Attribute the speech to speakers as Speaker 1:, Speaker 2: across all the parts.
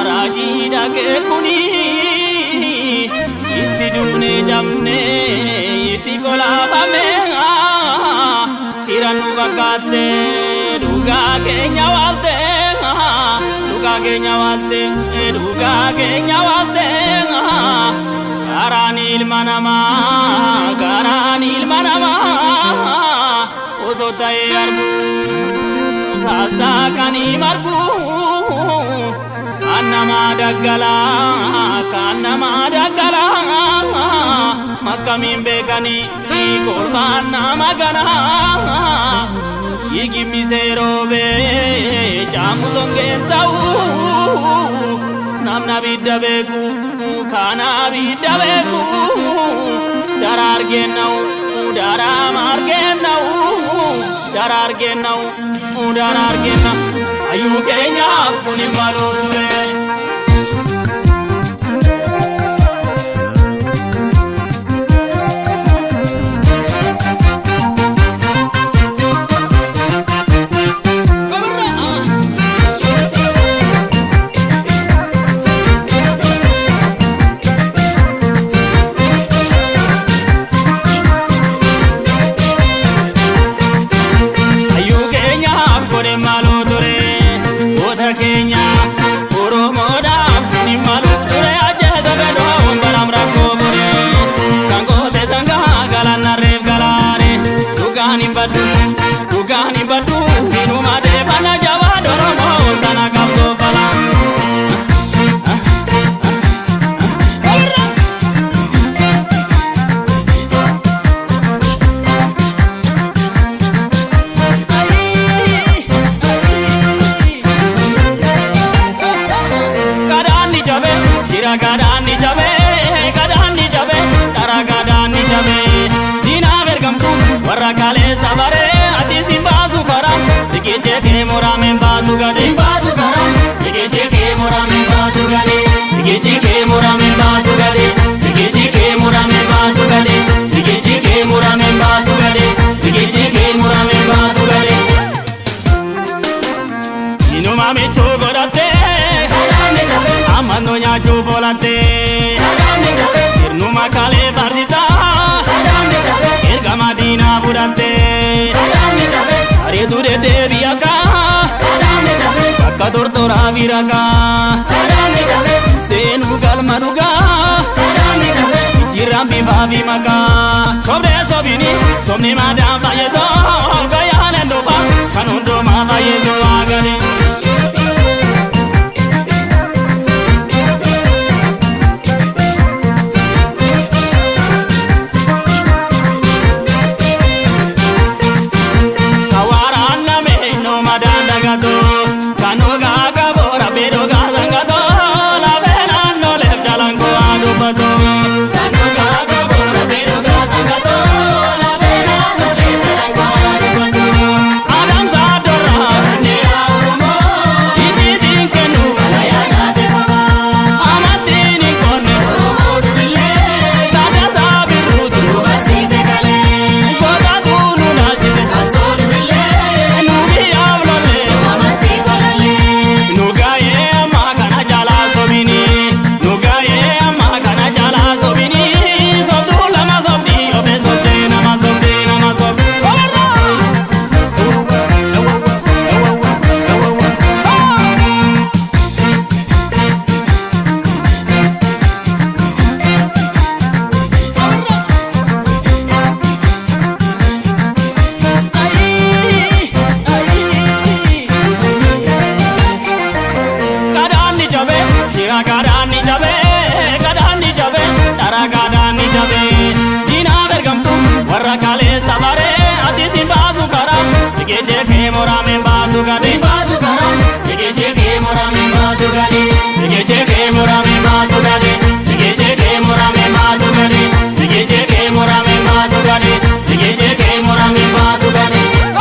Speaker 1: Rajida ke kuni iti dune jamne iti kola bame tiranu bakate duga ke nyawalte garanil manama osotai arbu sasa kani marbu kanama daggala makamin bekani korban namagana yigimi serobe jamu songetau namna bidabeku kana bidabeku darargenau ayu kenya kuni maloswe Dugani badu inuma de bana jawa doromo sana kapso fala kadani jabe shira kadani jabe dara kadani jabe dina bergamtu warakale sabare Dike mora men batu gade inuma me chogorate amano nya chuvolate sirnuma kale farzita erga madina burate Are dure deviaka Kakka tortora viraka Senu galmanuga Jirambi favi maka Sobre sobini Somni madam fayezo Gayane ndoba Kanundo ma fayezo agane
Speaker 2: Murame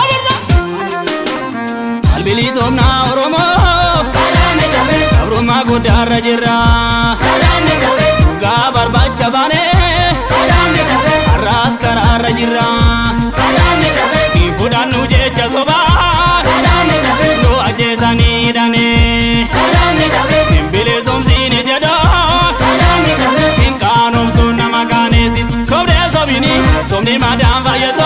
Speaker 1: somni madam va yezo